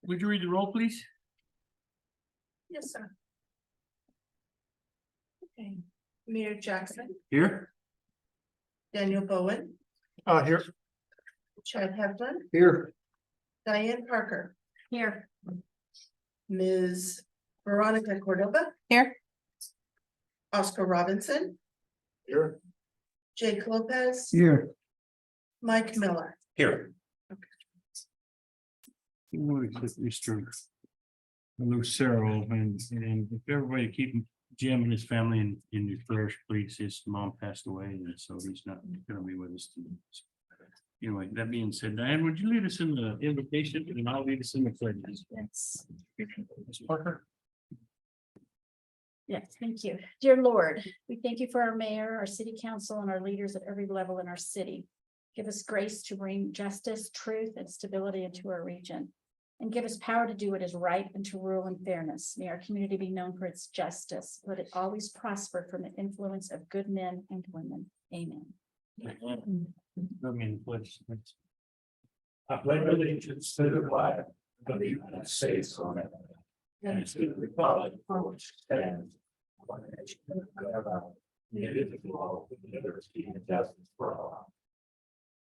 Would you read the roll, please? Yes, sir. Okay, Mayor Jackson, Here. Daniel Bowen, Here. Chad Heflin, Here. Diane Parker, Here. Ms. Veronica Cordova. Here. Oscar Robinson, Here. Jake Lopez, Here. Mike Miller. Here. Mr. Lucero, and if everybody keep Jim and his family in your prayers, please. His mom passed away, and so he's not gonna be with us tonight. So, anyway, that being said, Diane, would you lead us in the invocation, and I'll lead us in the pledge? Yes. Ms. Parker? Yes, thank you. Dear Lord, we thank you for our mayor, our city council, and our leaders at every level in our city. Give us grace to bring justice, truth, and stability into our region. And give us power to do what is right and to rule in fairness. May our community be known for its justice. Let it always prosper from the influence of good men and women. Amen. Let me pledge. I pledge allegiance to the flag of the United States of America and to the republic for which it stands, one nation under God, indivisible, with liberty and justice for all.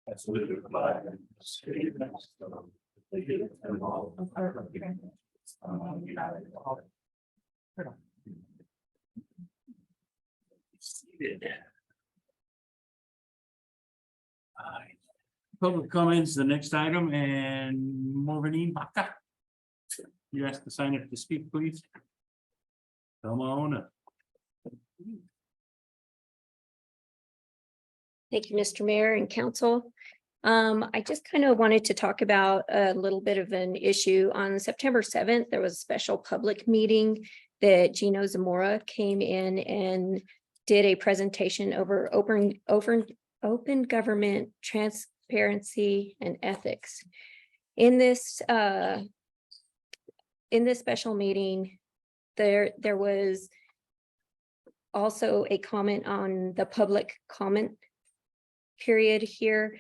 I salute the flag of the state of Mexico, the leader and all of our United Seated. Public comments, the next item, and Morgan Baca. You asked to sign up to speak, please. Come on up. Thank you, Mr. Mayor and Council. I just kind of wanted to talk about a little bit of an issue. On September 7th, there was a special public meeting that Gino Zamora came in and did a presentation over open government transparency and ethics. In this special meeting, there was also a comment on the public comment period here,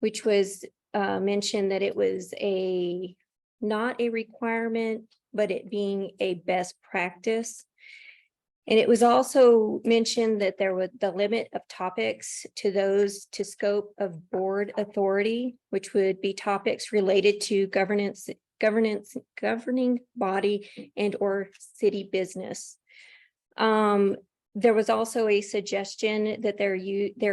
which was mentioned that it was not a requirement, but it being a best practice. And it was also mentioned that there was the limit of topics to those to scope of board authority, which would be topics related to governing body and or city business. There was also a suggestion that there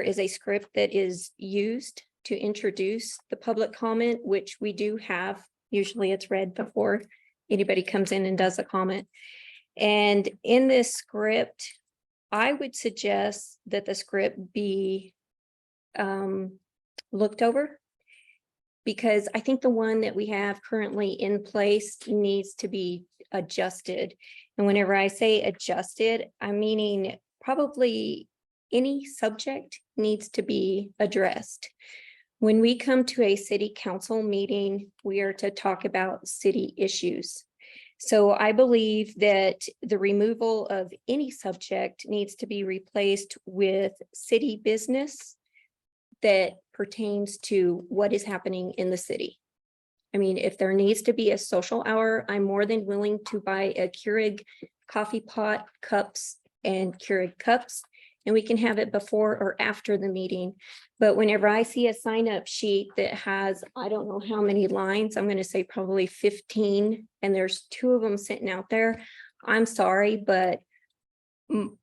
is a script that is used to introduce the public comment, which we do have. Usually it's read before anybody comes in and does a comment. And in this script, I would suggest that the script be looked over, because I think the one that we have currently in place needs to be adjusted. And whenever I say adjusted, I'm meaning probably any subject needs to be addressed. When we come to a city council meeting, we are to talk about city issues. So I believe that the removal of any subject needs to be replaced with city business that pertains to what is happening in the city. I mean, if there needs to be a social hour, I'm more than willing to buy a Keurig coffee pot, cups, and Keurig cups, and we can have it before or after the meeting. But whenever I see a sign-up sheet that has, I don't know how many lines, I'm going to say probably 15, and there's 2 of them sitting out there, I'm sorry, but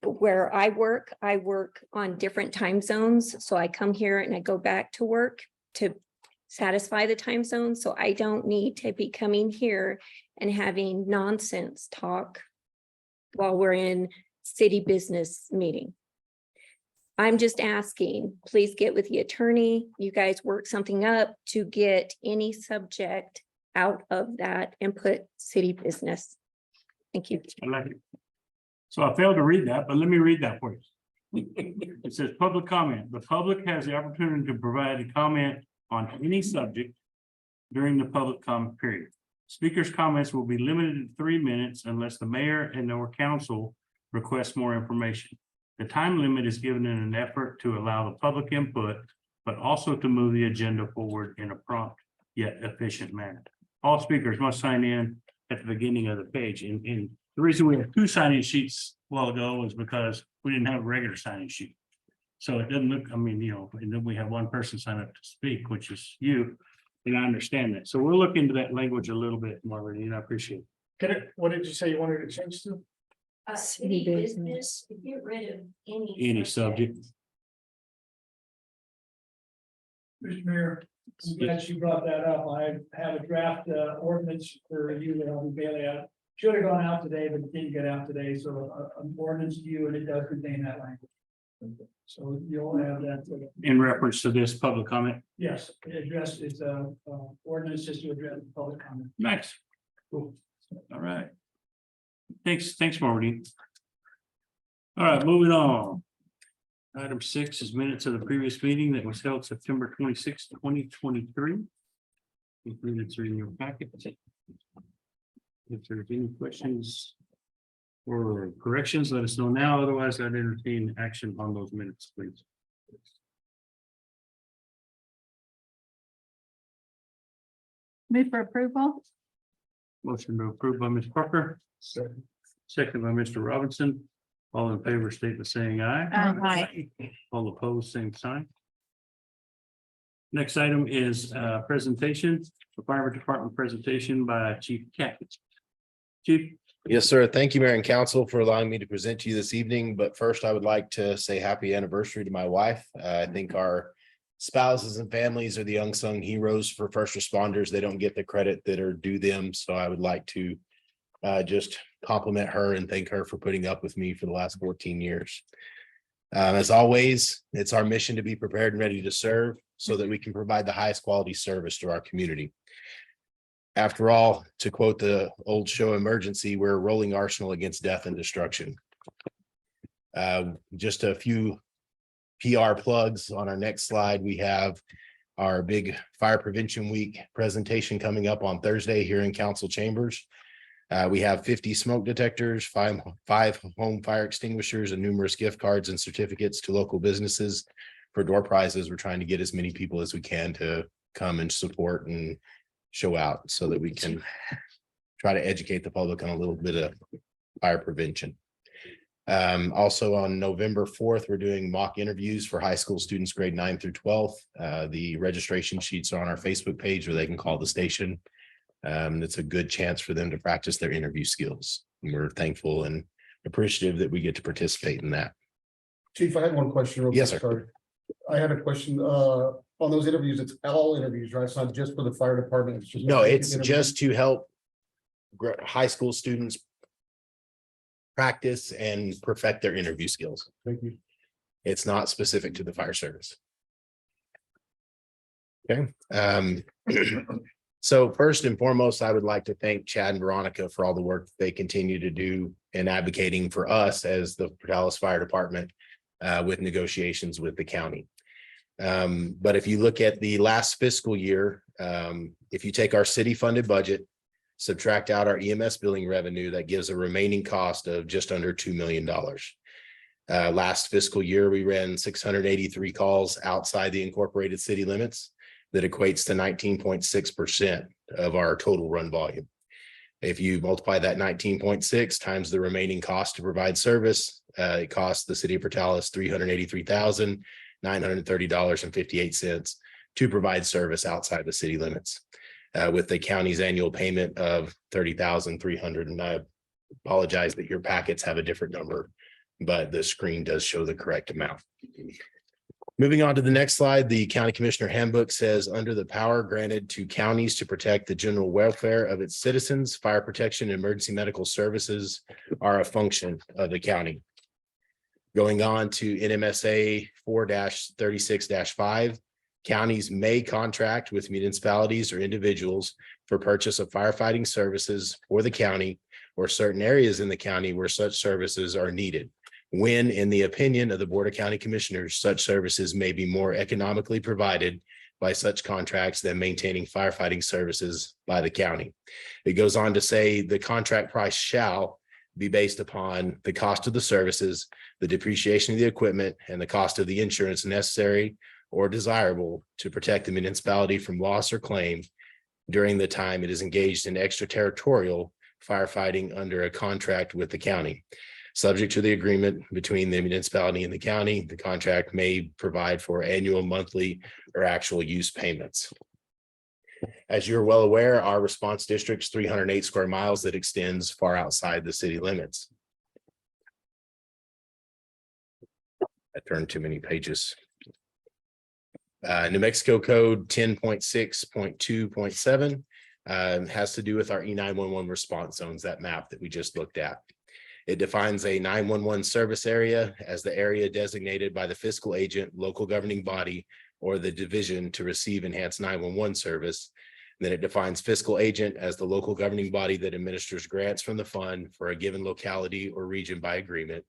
where I work on different time zones. So I come here and I go back to work to satisfy the time zone. So I don't need to be coming here and having nonsense talk while we're in city business meeting. I'm just asking, please get with the attorney. You guys work something up to get any subject out of that and put city business. Thank you. I like it. So I failed to read that, but let me read that for you. It says public comment. The public has the opportunity to provide a comment on any subject during the public comment period. Speakers' comments will be limited to 3 minutes unless the mayor and or council request more information. The time limit is given in an effort to allow the public input, but also to move the agenda forward in a prompt yet efficient manner. all speakers must sign in at the beginning of the page. And the reason we have two sign-in sheets a while ago was because we didn't have a regular sign-in sheet. So it doesn't look, I mean, and then we have one person sign up to speak, which is you. And I understand that. So we'll look into that language a little bit, Marlene, and I appreciate it. What did you say you wanted to change to? City business. Get rid of Any subject. Mr. Mayor, I'm glad you brought that up. I have a draft ordinance for you that I'll be mailing out. Should have gone out today, but it didn't get out today, so an ordinance to you, and it does contain that language. So you'll have that. In reference to this public comment. Yes, it addressed, it's ordinance just to address the public comment. Nice. Cool. All right. Thanks, Marlene. All right, moving on. Item 6 is minutes of the previous meeting that was held September 26, 2023. These minutes are in your packet. If there's any questions or corrections, let us know now. Otherwise, I'd entertain action on those minutes, please. Move for approval. Motion to approve by Ms. Parker, second by Mr. Robinson. All in favor, state by saying aye. Aye. All opposed, same sign. Next item is presentation, the fire department presentation by Chief Caput. Chief, Yes, sir. Thank you, Mayor and Council, for allowing me to present to you this evening. But first, I would like to say happy anniversary to my wife. I think our spouses and families are the unsung heroes for first responders. They don't get the credit that are due them. So I would like to just compliment her and thank her for putting up with me for the last 14 years. As always, it's our mission to be prepared and ready to serve so that we can provide the highest quality service to our community. After all, to quote the old show Emergency, we're a rolling arsenal against death and destruction. Just a few PR plugs on our next slide. We have our big Fire Prevention Week presentation coming up on Thursday here in council chambers. We have 50 smoke detectors, five home fire extinguishers, and numerous gift cards and certificates to local businesses for door prizes. We're trying to get as many people as we can to come and support and show out so that we can try to educate the public on a little bit of fire prevention. Also on November 4th, we're doing mock interviews for high school students grade 9 through 12. The registration sheets are on our Facebook page where they can call the station. It's a good chance for them to practice their interview skills. And we're thankful and appreciative that we get to participate in that. Chief, I had one question. real Yes, quick, sir. sorry. I had a question, on those interviews, it's all interviews, right? It's not just for the fire department. It's just. No, it's just to help high school students practice and perfect their interview skills. Thank you. It's not specific to the fire service. Okay. So first and foremost, I would like to thank Chad and Veronica for all the work they continue to do in advocating for us as the Portales Fire Department with negotiations with the county. But if you look at the last fiscal year, if you take our city funded budget, subtract out our EMS billing revenue, that gives a remaining cost of just under $2 million. Last fiscal year, we ran 683 calls outside the incorporated city limits. That equates to 19.6% of our total run volume. If you multiply that 19.6 times the remaining cost to provide service, it costs the city of Portales $383,930.58 to provide service outside the city limits. With the county's annual payment of $30,300, and I apologize that your packets have a different number, but the screen does show the correct amount. Moving on to the next slide, the County Commissioner Handbook says, under the power granted to counties to protect the general welfare of its citizens, fire protection and emergency medical services are a function of the county. Going on to NMSA 4-36-5, counties may contract with municipalities or individuals for purchase of firefighting services for the county or certain areas in the county where such services are needed. When, in the opinion of the Board of County Commissioners, such services may be more economically provided by such contracts than maintaining firefighting services by the county. It goes on to say the contract price shall be based upon the cost of the services, the depreciation of the equipment, and the cost of the insurance necessary or desirable to protect the municipality from loss or claim during the time it is engaged in extraterritorial firefighting under a contract with the county. Subject to the agreement between the municipality and the county, the contract may provide for annual, monthly, or actual use payments. As you're well aware, our response district's 308 square miles that extends far outside the city limits. I turned too many pages. New Mexico Code 10.6.2.7 has to do with our E911 response zones, that map that we just looked at. It defines a 911 service area as the area designated by the fiscal agent, local governing body, or the division to receive enhanced 911 service. Then it defines fiscal agent as the local governing body that administers grants from the fund for a given locality or region by agreement.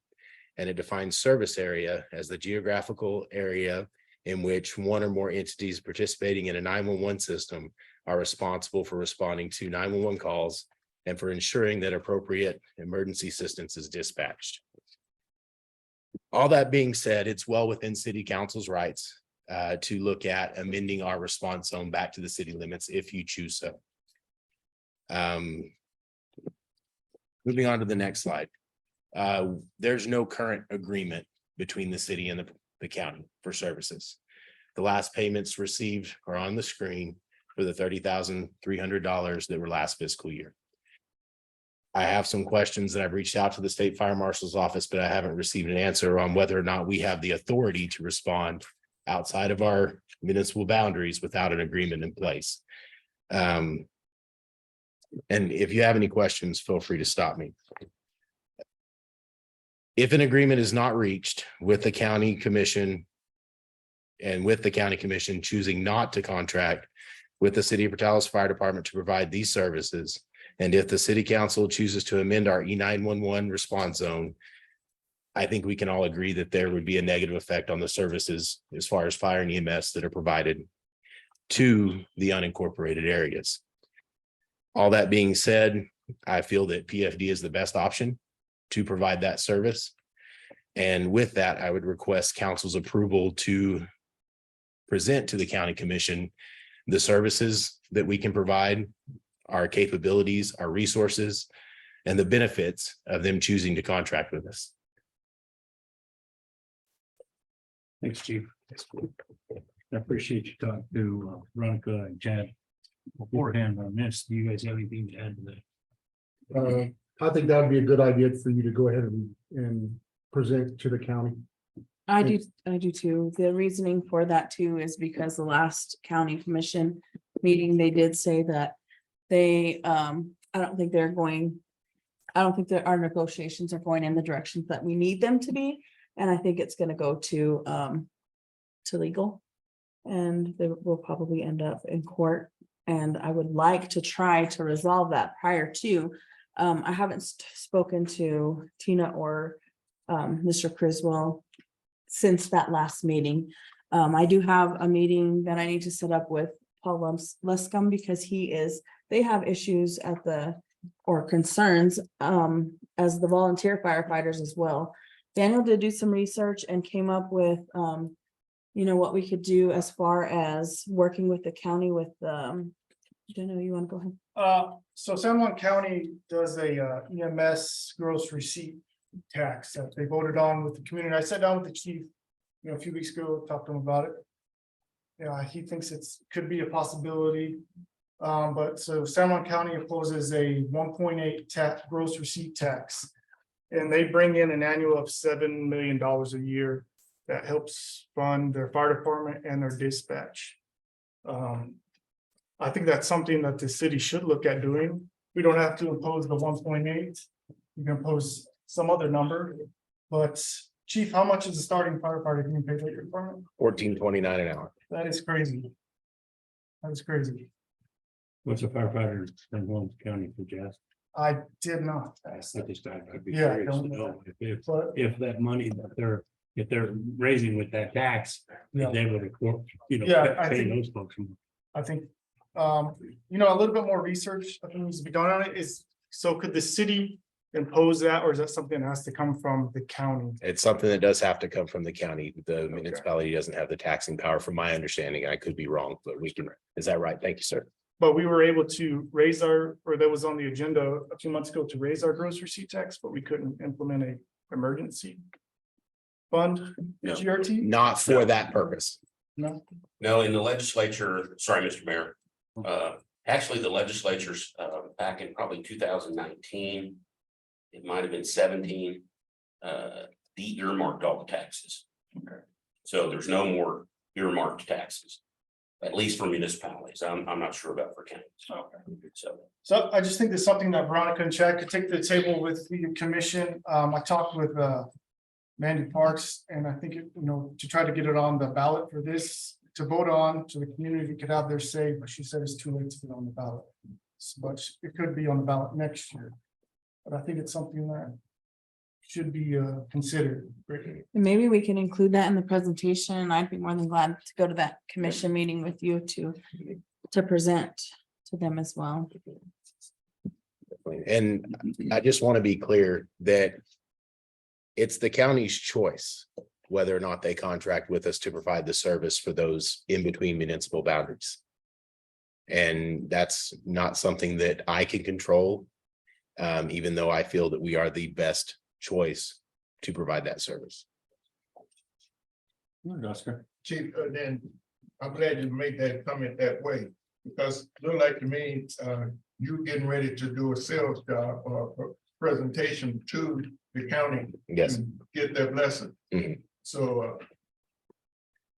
And it defines service area as the geographical area in which one or more entities participating in a 911 system are responsible for responding to 911 calls and for ensuring that appropriate emergency assistance is dispatched. All that being said, it's well within city council's rights to look at amending our response zone back to the city limits if you choose so. Moving on to the next slide. There's no current agreement between the city and the county for services. The last payments received are on the screen for the $30,300 that were last fiscal year. I have some questions that I've reached out to the state fire marshal's office, but I haven't received an answer on whether or not we have the authority to respond outside of our municipal boundaries without an agreement in place. And if you have any questions, feel free to stop me. If an agreement is not reached with the county commission and with the county commission choosing not to contract with the city of Portales Fire Department to provide these services, and if the city council chooses to amend our E911 response zone, I think we can all agree that there would be a negative effect on the services as far as fire and EMS that are provided to the unincorporated areas. All that being said, I feel that PFD is the best option to provide that service. And with that, I would request council's approval to present to the county commission the services that we can provide, our capabilities, our resources, and the benefits of them choosing to contract with us. Thanks, Chief. I appreciate you talking to Veronica and Chad beforehand on this. Do you guys have anything to add to that? I think that would be a good idea for you to go ahead and present to the county. I do too. The reasoning for that too is because the last county commission meeting, they did say that they, I don't think our negotiations are going in the directions that we need them to be. And I think it's gonna go to legal. And they will probably end up in court. And I would like to try to resolve that prior to, I haven't spoken to Tina or Mr. Criswell since that last meeting. I do have a meeting that I need to set up with Paul Luscombe because they have issues or concerns as the volunteer firefighters as well. Daniel did do some research and came up with, what we could do as far as working with the county with, Jenna, you want to go ahead? So San Juan County does a EMS gross receipt tax that they voted on with the community. I sat down with the chief, a few weeks ago, talked to him about it. Yeah, he thinks could be a possibility. But so San Juan County imposes a 1.8 gross receipt tax. And they bring in an annual of $7 million a year that helps fund their fire department and their dispatch. I think that's something that the city should look at doing. We don't have to impose the 1.8. You can impose some other number. But Chief, how much is the starting firefighter being paid at your department? $14.29 an hour. That is crazy. That is crazy. What's a firefighter in Williams County for Jazz? I did not. I'd be Yeah, I curious to don't know But if that money that if they're raising with that tax, Yeah. if they would, Yeah, I pay think- those folks more. I think, a little bit more research I think needs to be done on it. So could the city impose that, or is that something that has to come from the county? It's something that does have to come from the county. The municipality doesn't have the taxing power from my understanding. I could be wrong, but is that right? Thank you, sir. But we were able to raise or that was on the agenda a few months ago to raise our gross receipt tax, but we couldn't implement a emergency fund, No. GRT. Not for that purpose. No, No, in the legislature, sorry, Mr. Mayor. Actually, the legislatures, back in probably 2019. It might have been 17. De-earmarked all the taxes. Okay. So there's no more earmarked taxes. At least for municipalities. I'm not sure about for counties. so I just think there's something that Veronica and Chad could take to the table with the commission. I talked with Mandy Parks, and I think, to try to get it on the ballot for this, to vote on, so the community could have their say, but she said it's too late to get on the ballot. But it could be on the ballot next year. But I think it's something that should be considered. And maybe we can include that in the presentation. I'd be more than glad to go to that commission meeting with you to present to them as well. And I just want to be clear that it's the county's choice whether or not they contract with us to provide the service for those in between municipal boundaries. And that's not something that I can control, even though I feel that we are the best choice to provide that service. Oscar. Chief, then I'm glad you made that comment that way, because look like to me, you getting ready to do a sales job or a presentation to the county. Yes. to Get their blessing. Mhm. So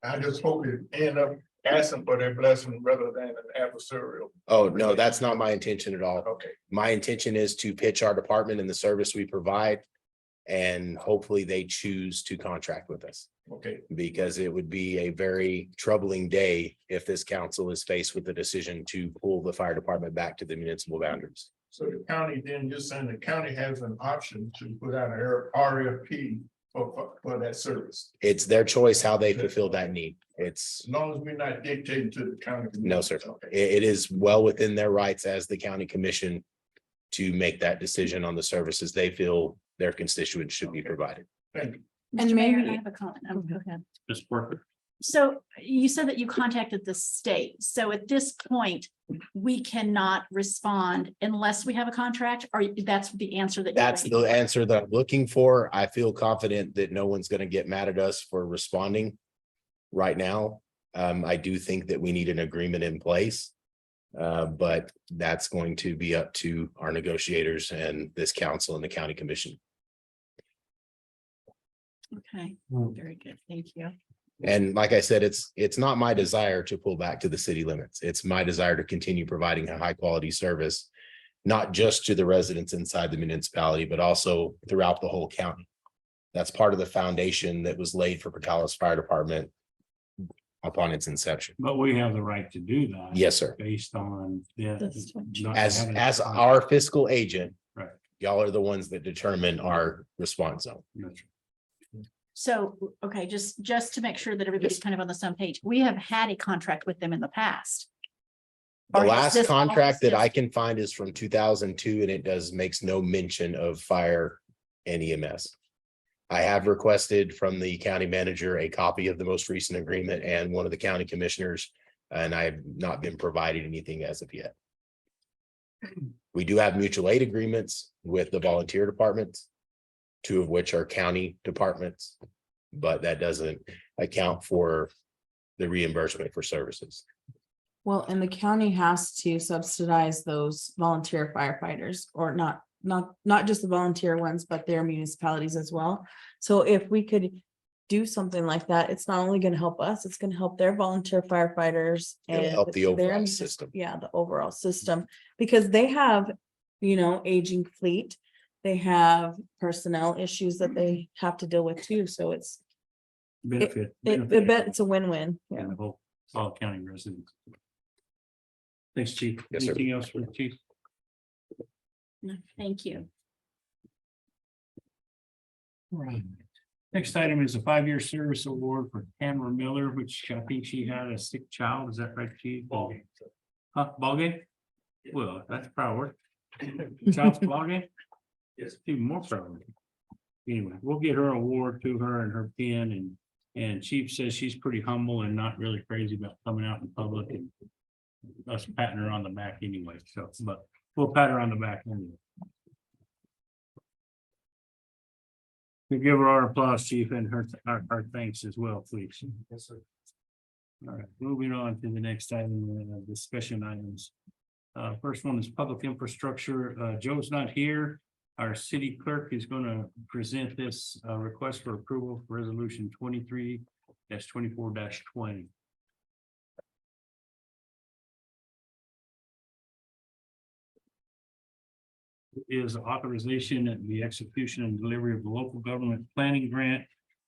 I just hope it end up asking for their blessing rather than an adversarial. Oh, no, that's not my intention at all. Okay, My intention is to pitch our department and the service we provide. And hopefully they choose to contract with us, okay. because it would be a very troubling day if this council is faced with the decision to pull the fire department back to the municipal boundaries. So the county, then you're saying the county has an option to put out an RFP for that service. It's their choice how they fulfill that need. It's, As long as we're not dictating to the county. no, sir. Okay. It is well within their rights as the county commission to make that decision on the services they feel their constituents should be provided. Thank you. And Mr. Mayor, maybe- I have a comment. Oh, go ahead. Ms. Parker. So you said that you contacted the state. So at this point, we cannot respond unless we have a contract, or that's the answer that. That's the answer that I'm looking for. I feel confident that no one's going to get mad at us for responding right now. I do think that we need an agreement in place. But that's going to be up to our negotiators and this council and the county commission. Okay, very good. Thank you. And like I said, it's not my desire to pull back to the city limits. It's my desire to continue providing a high quality service, not just to the residents inside the municipality, but also throughout the whole county. That's part of the foundation that was laid for Portales Fire Department upon its inception. But we have the right to do that. Yes, sir. Based on. That's what- not As having- our fiscal agent, Right. y'all are the ones that determine our response zone. That's right. So, okay, just to make sure that everybody's kind of on the same page, we have had a contract with them in the past. The Or is last this all contract that I just- can find is from 2002, and it makes no mention of fire and EMS. I have requested from the county manager a copy of the most recent agreement and one of the county commissioners, and I have not been provided anything as of yet. We do have mutual aid agreements with the volunteer departments, two of which are county departments, but that doesn't account for the reimbursement for services. Well, and the county has to subsidize those volunteer firefighters, or not just the volunteer ones, but their municipalities as well. So if we could do something like that, it's not only gonna help us, it's gonna help their volunteer firefighters. It'll and help the their- overall system. Yeah, the overall system, because they have, aging fleet. They have personnel issues that they have to deal with too, so it's Benefit. it's a win-win. Yeah. And the whole all county residents. Thanks, chief. Yes, sir. Anything else for the chief? No, thank you. Right. Next item is a 5-year service award for Tamara Miller, which I think she had a sick child. Is that right, chief? Huh, ball game? Well, that's proud. Child's ball game? Yes. Even more proud. Anyway, we'll get her award to her and her pin, and chief says she's pretty humble and not really crazy about coming out in public and us patting her on the back anyway, so, but we'll pat her on the back anyway. We give her our applause, chief, and our thanks as well, please. Yes, sir. All right, moving on to the next item, discussion items. First one is public infrastructure. Joe's not here. Our city clerk is going to present this request for approval for resolution 23-24-20. Is authorization and the execution and delivery of the local government planning grant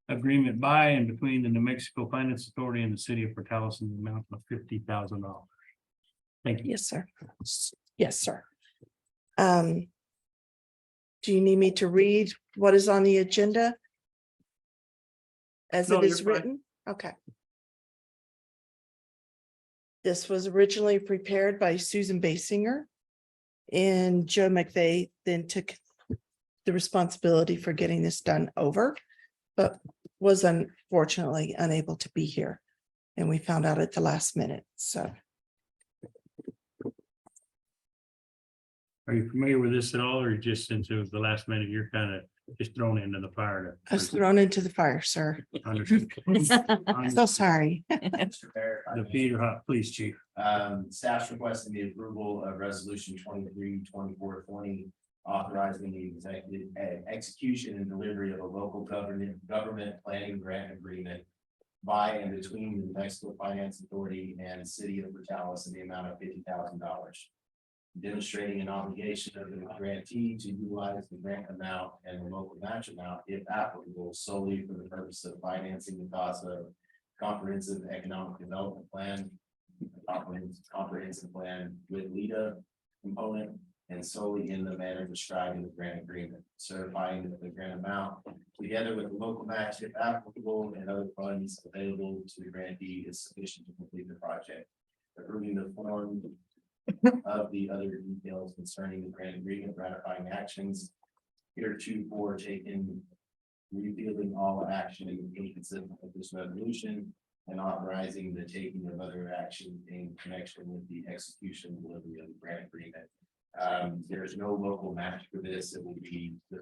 agreement by and between the New Mexico Finance Authority and the city of Portales in the amount of $50,000. Thank you. Yes, sir. Yes, sir. Do you need me to read what is on the agenda? As No, it is you're fine. written? Okay. This was originally prepared by Susan Basinger. And Joe McVeigh then took the responsibility for getting this done over, but was unfortunately unable to be here. And we found out at the last minute, so. Are you familiar with this at all, or just into the last minute, you're kind of just thrown into the fire? I was thrown into the fire, sir. Understood. So sorry. Mr. Mayor, The Peter Hot Police Chief. staff's requesting the approval of resolution 23-24-20, authorizing the executive execution and delivery of a local government planning grant agreement by and between the New Mexico Finance Authority and City of Portales in the amount of $50,000. Demonstrating an obligation of the grantee to utilize the grant amount and the local match amount, if applicable, solely for the purpose of financing the cost of comprehensive economic development plan, comprehensive plan with LEDA component, and solely in the manner described in the grant agreement, certifying that the grant amount, together with the local match, if applicable, and other funds available to the grantee, is sufficient to complete the project. Approving the form of the other details concerning the grant agreement, ratifying actions heretofore taken, repealing all action inconsistent with this resolution, and authorizing the taking of other action in connection with the execution and delivery of the grant agreement. There is no local match for this. It will be the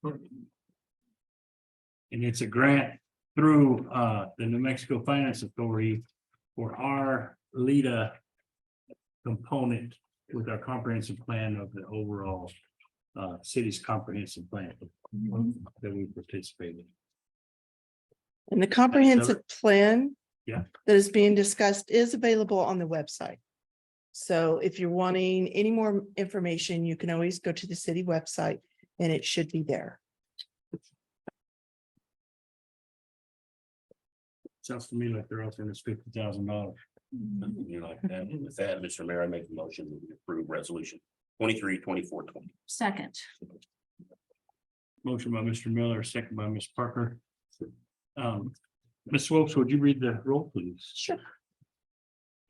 $50,000. And it's a grant through the New Mexico Finance Authority for our LEDA component with our comprehensive plan of the overall city's comprehensive plan that we participate in. And the comprehensive plan. Yeah. That is being discussed is available on the website. So if you're wanting any more information, you can always go to the city website and it should be there. Sounds to me like they're offering us $50,000. You like that? With that, Mr. Mayor, I make the motion to approve resolution 23-24-20. Second. Motion by Mr. Miller, second by Ms. Parker. Ms. Swopes, would you read the roll, please? Sure.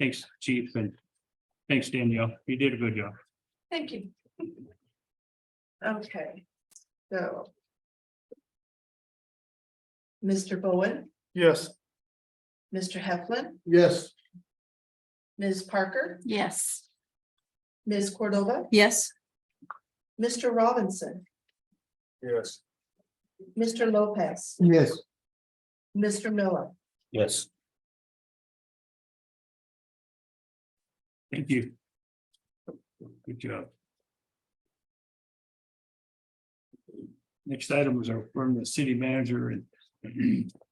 Thanks, Chief, and thanks, Danielle. You did a good job. Thank you. Okay, so. Mr. Bowen, Yes. Mr. Heflin, Yes. Ms. Parker, Yes. Ms. Cordova, Yes. Mr. Robinson, Yes. Mr. Lopez, Yes. Mr. Miller. Yes. Thank you. Good job. Next item was our from the city manager, and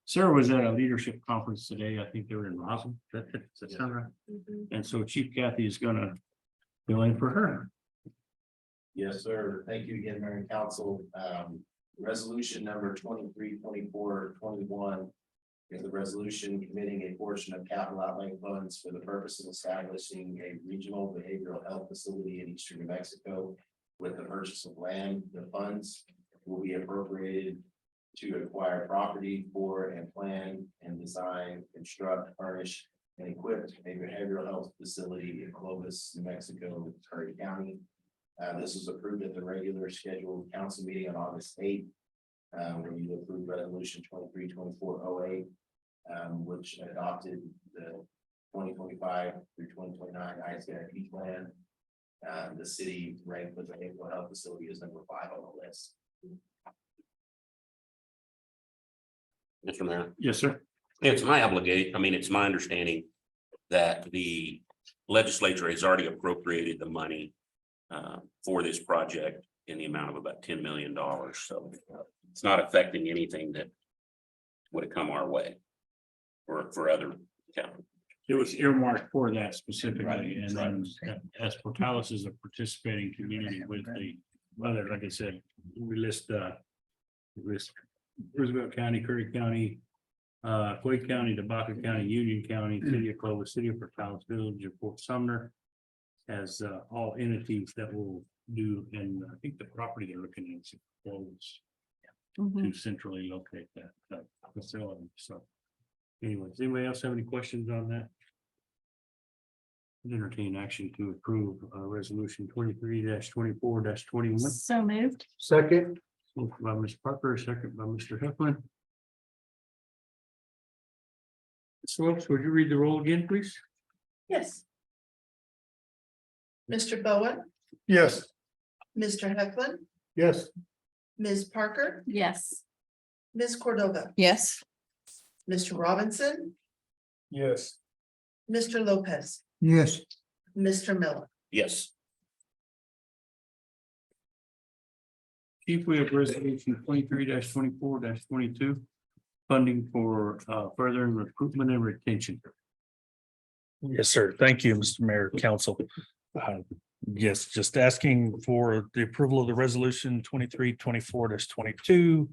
Sarah was at a leadership conference today. I think they were in Roslyn. Does that sound right? And so Chief Kathy is gonna fill in for her. Yes, sir. Thank you again, Mayor and Council. Resolution number 23-24-21 is a resolution committing a portion of capital outlay funds for the purpose of establishing a regional behavioral health facility in eastern New Mexico with the purchase of land. The funds will be appropriated to acquire property for and plan and design, construct, furnish, and equip a behavioral health facility in Clovis, New Mexico, Curry County. This was approved at the regular scheduled council meeting on August 8th, where you approved resolution 23-24-08. which adopted the 2025 through 2029 ICIP plan. The city ranked with the Hapeville Health Facility as number 5 on the list. Mr. Mayor, Yes, sir. it's my obligation, I mean, it's my understanding that the legislature has already appropriated the money for this project in the amount of about $10 million. So it's not affecting anything that would have come our way for other counties. It was earmarked for that specifically, Right, and then as Portales is a participating community with the other, like I said, we list Roosevelt County, Curry County, Quake County, Tobacco County, Union County, City of Clovis, City of Portales Village, and Fort Sumner as all entities that will do, and I think the property they're looking at is close to centrally locate that facility. So anyways, anybody else have any questions on that? Entertain action to approve resolution 23-24-21. So moved. Second. Moved by Ms. Parker, second by Mr. Heflin. So, would you read the roll again, please? Yes. Mr. Bowen, Yes. Mr. Heflin, Yes. Ms. Parker, Yes. Ms. Cordova, Yes. Mr. Robinson, Yes. Mr. Lopez, Yes. Mr. Miller. Yes, Chief, we have resolution 23-24-22. Funding for further recruitment and retention. Yes, sir. Thank you, Mr. Mayor, Council. Yes, just asking for the approval of the resolution 23-24-22.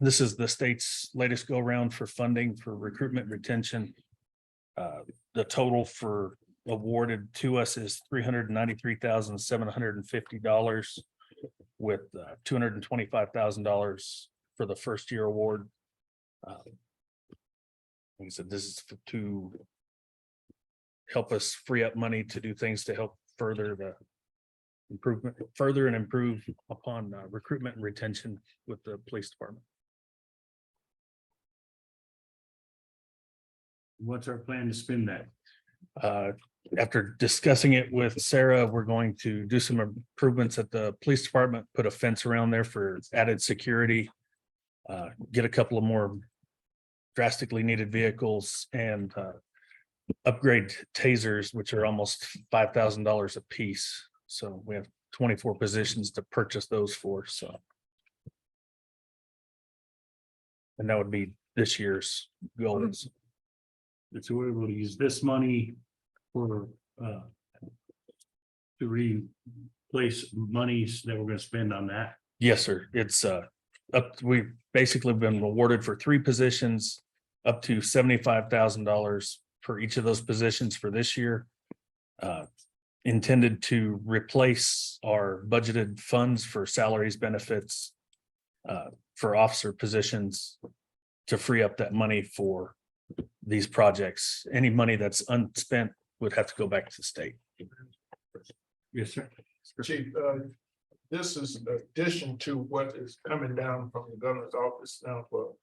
This is the state's latest go round for funding for recruitment retention. The total for awarded to us is $393,750 with $225,000 for the first year award. Like I said, this is to help us free up money to do things to help further the improvement, further and improve upon recruitment and retention with the police department. What's our plan to spend that? After discussing it with Sarah, we're going to do some improvements at the police department, put a fence around there for added security. Get a couple of more drastically needed vehicles and upgrade tasers, which are almost $5,000 a piece. So we have 24 positions to purchase those for, so. And that would be this year's goals. And so we're able to use this money for to replace monies that we're gonna spend on that. Yes, sir. It's we've basically been awarded for 3 positions, up to $75,000 for each of those positions for this year. Intended to replace our budgeted funds for salaries, benefits, for officer positions to free up that money for these projects. Any money that's unspent would have to go back to the state. Yes, sir. Chief, this is in addition to what is coming down from the governor's office now for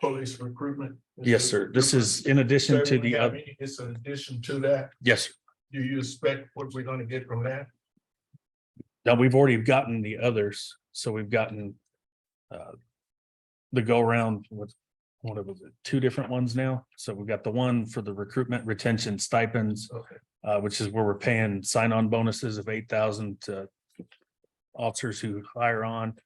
police recruitment. Yes, sir. This is in addition to the other. It's in addition to that. Yes, sir. Do you expect what we're gonna get from that? Now, we've already gotten the others, so we've gotten the go around with, what was it, 2 different ones now. So we've got the one for the recruitment retention stipends, Okay. which is where we're paying sign-on bonuses of 8,000 to officers who hire on.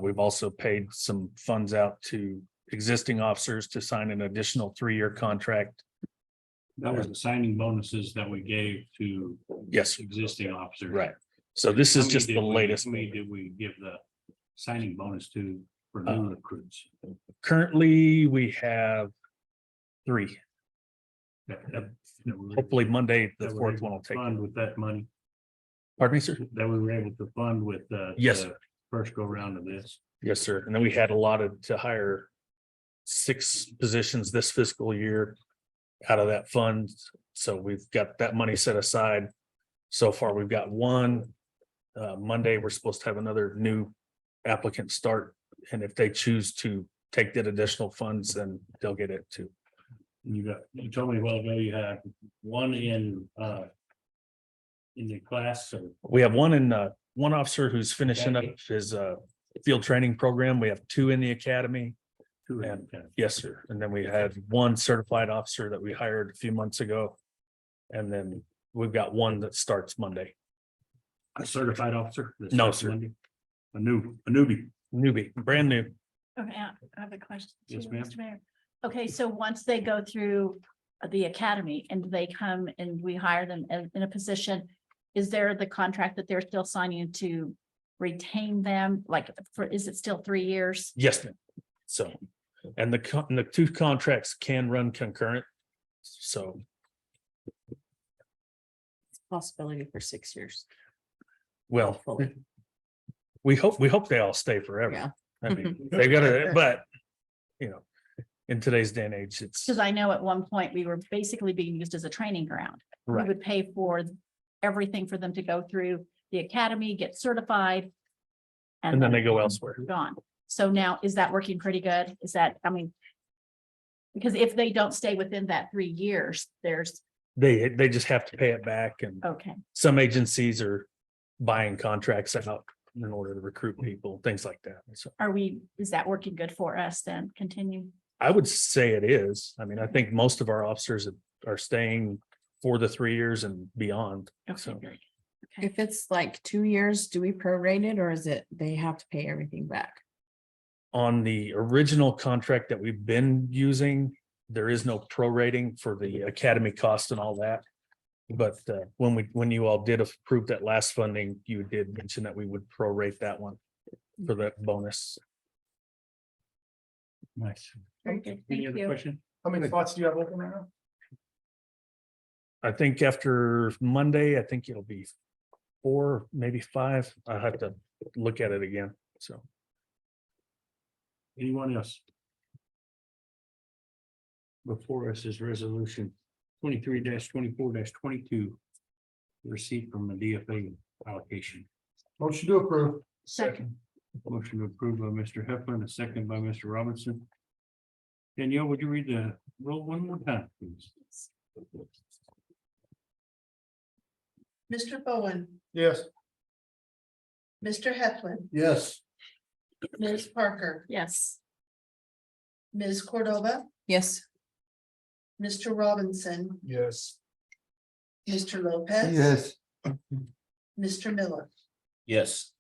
We've also paid some funds out to existing officers to sign an additional 3-year contract. That was the signing bonuses that we gave to Yes, existing officers. right. So this How is many just did the we- latest. how many did we give the signing bonus to for new recruits? Currently, we have 3. That we were- Hopefully Monday, the that we were 4th able one will to take. Fund with that money Pardon me, sir? that we were able to fund with Yes, the sir. first go round of this. Yes, sir. And then we had allotted to hire 6 positions this fiscal year out of that fund. So we've got that money set aside. So far, we've got 1. Monday, we're supposed to have another new applicant start. And if they choose to take that additional funds, then they'll get it too. You told me a while ago you had one in the class, so We have one officer who's finishing up his field training program. We have two in the academy. two in And the- yes, sir. And then we had one certified officer that we hired a few months ago. And then we've got one that starts Monday, a certified officer. that No, starts sir. Monday? A newbie. newbie, brand new. Okay, I have a question. Yes, too, ma'am. Mr. Mayor. Okay, so once they go through the academy and they come and we hire them in a position, is there the contract that they're still signing to retain them? Like, is it still 3 years? Yes, ma'am. So, and the two contracts can run concurrent. So Possibility for 6 years. well, Hopefully. we hope they all stay forever. Yeah. I mean, they gotta, but you know, in today's day and age, it's Because I know at one point we were basically being used as a training ground. We right. would pay for everything for them to go through the academy, get certified. And then they go elsewhere. Gone. So now, is that working pretty good? Is that, I mean. Because if they don't stay within that 3 years, there's, They just have to pay it back, and okay, some agencies are buying contracts out in order to recruit people, things like that. So is that working good for us then? Continue? I would say it is. I mean, I think most of our officers are staying for the 3 years and beyond. Okay, So very good. Okay. If it's like 2 years, do we prorate it or is it they have to pay everything back? on the original contract that we've been using, there is no prorating for the academy cost and all that. But when you all did approve that last funding, you did mention that we would prorate that one for that bonus. Nice. Very good. Any Thank other you. question? How many spots do you have open right now? I think after Monday, I think it'll be 4, maybe 5. I have to look at it again, so. Anyone else? Before us is resolution 23-24-22. Receipt from the DFA allocation. Motion to approve. Second, Motion approved by Mr. Heflin, a second by Mr. Robinson. Danielle, would you read the roll one more time, please? Mr. Bowen, Yes. Mr. Heflin, Yes. Ms. Parker, yes. Ms. Cordova, Yes. Mr. Robinson, Yes. Mr. Lopez. Yes. Mr. Miller. Yes.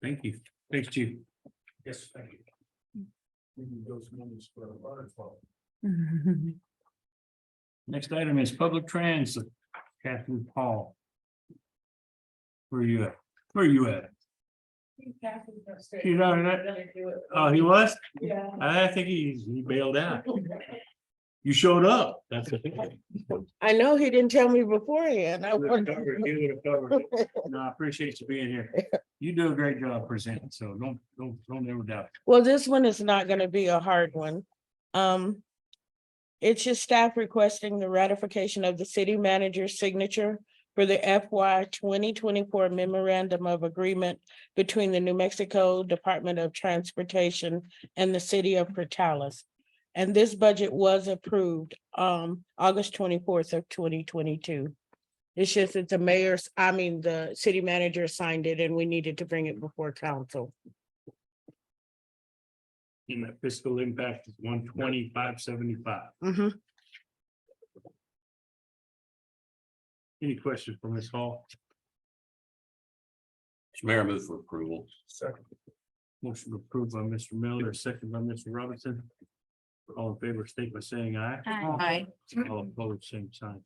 Thank you. Thanks, Chief. Yes, thank you. Next item is public transit. Catherine Paul. Where are you at? Where are you at? You know that? Oh, he was? Yeah. I think he bailed out. You showed up. That's okay. I know he didn't tell me beforehand. I You would've wondered. covered it, you would've covered it. No, I appreciate you being here. You do a great job presenting, so don't ever doubt it. Well, this one is not gonna be a hard one. It's just staff requesting the ratification of the city manager's signature for the FY 2024 memorandum of agreement between the New Mexico Department of Transportation and the city of Portales. And this budget was approved August 24th of 2022. It's just that the city manager signed it and we needed to bring it before council. And that fiscal impact is 120,575. Mhm. Any questions from Ms. Hall? Mr. Mayor, I move for approval. Second. Motion approved by Mr. Miller, second by Mr. Robinson. All in favor, state by saying aye. Hi. All opposed, same sign.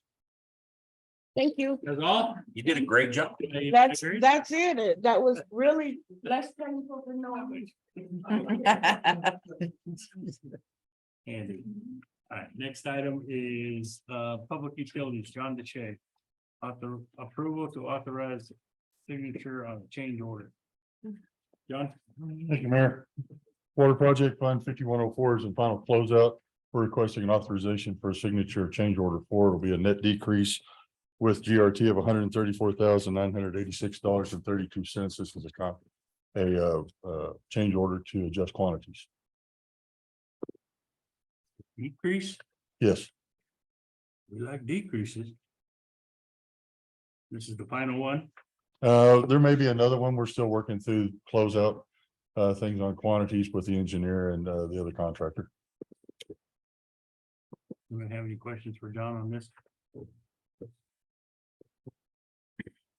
Thank you. That's all? You did a great job. That's it. That was really less painful than normal. Andy. All right, next item is public utilities, John DeShay. Approval to authorize signature on change order. John? Thank you, Mayor. Water Project Fund 5104 is in final closeout. We're requesting an authorization for a signature change order for. It'll be a net decrease with GRT of $134,986.32. This is a change order to adjust quantities. Decrease, Yes. we like decreases. This is the final one. There may be another one. We're still working through closeout things on quantities with the engineer and the other contractor. Do we have any questions for John on this?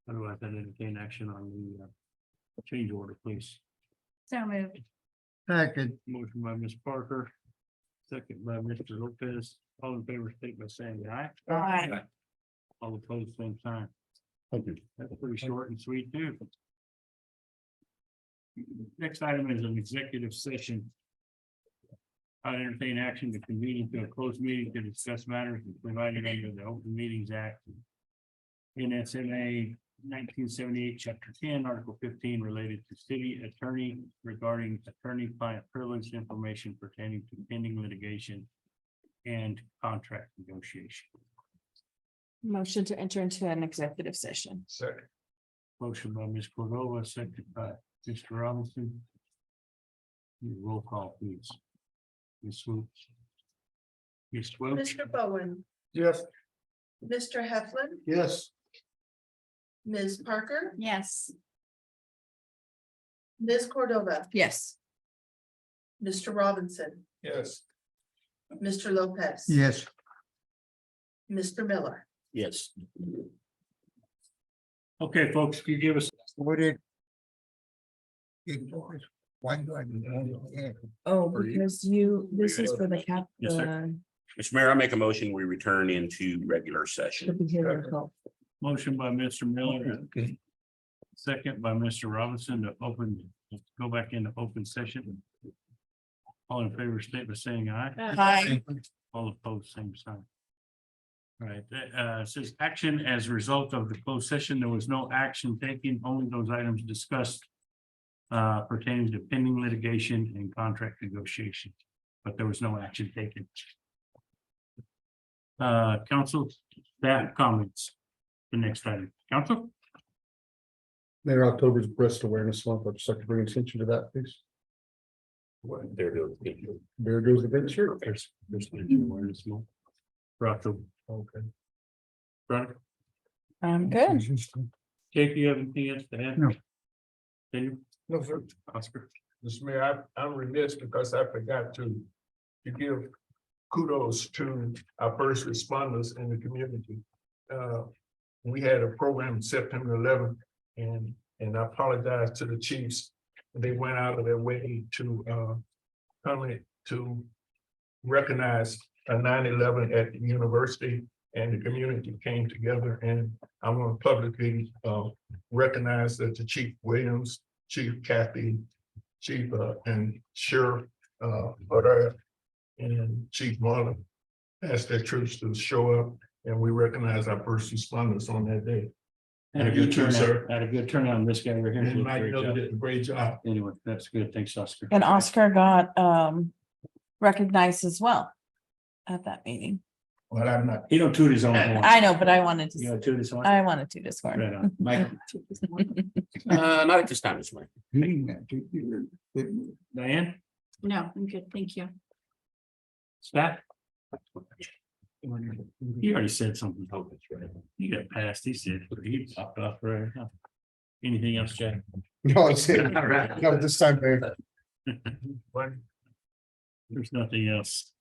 Otherwise, I entertain action on the change order, please. So moved. Second. Motion by Ms. Parker. Second by Mr. Lopez. All in favor, state by saying aye. Aye. All opposed, same sign. Thank you. That's pretty short and sweet too. Next item is an executive session. I entertain action to convene into a closed meeting to discuss matters provided under the Open Meetings Act. NSMA 1978, Chapter 10, Article 15, related to city attorney regarding attorney-client privileged information pertaining to pending litigation and contract negotiation. Motion to enter into an executive session. Second. Motion by Ms. Cordova, second by Mr. Robinson. Roll call, please. Ms. Swoops. Ms. Swoops. Mr. Bowen, Yes. Mr. Heflin, Yes. Ms. Parker, Yes. Ms. Cordova, Yes. Mr. Robinson, Yes. Mr. Lopez. Yes. Mr. Miller. Yes. Okay, folks, can you give us? What did? Why do I? Oh, For you? because this is for the cap. Yes, sir. Mr. Mayor, I make a motion, we return into regular The session. behavioral health. Motion by Mr. Miller. Second by Mr. Robinson to go back into open session. All in favor, state by saying aye. Aye. All opposed, same sign. All right, it says action as a result of the closed session. There was no action taken, only those items discussed pertaining to pending litigation and contract negotiation, but there was no action taken. Council, staff comments. The next item, council. Mayor, October's Breast Awareness Month. I'd just like to bring attention to that, please. There goes. There goes the big shirt. There's awareness month. For October. Okay. Veronica? I'm good. Jake, you have anything else to add? No. Daniel? No, sir. Oscar? Mr. Mayor, I'm remiss because I forgot to give kudos to our first responders in the community. We had a program September 11th, and I apologize to the chiefs. They went out of their way to come to recognize a 9/11 at the university, and the community came together, and I want to publicly recognize that the Chief Williams, Chief Kathy, Chief and Sheriff and Chief Marlon asked their troops to show up, and we recognize our first responders on that day. Had a You good too, turnout, sir. had a good turnout on this guy right here. And Did a Mike great Miller job. did a great job. Anyway, that's good. Thanks, Oscar. And Oscar got recognized as well at that meeting. But I'm not. He don't toot his own horn. I know, but I wanted You know, to, toot his horn. I wanted to this Right morning. on. Mike, Not at this time, Mr. Mayor. Diane, No, I'm good. Thank you. staff? You already said something. You got past, he said, he popped off right now. Anything else, Jack? No, it's it. All right. Not this time, Mayor. One. There's nothing else.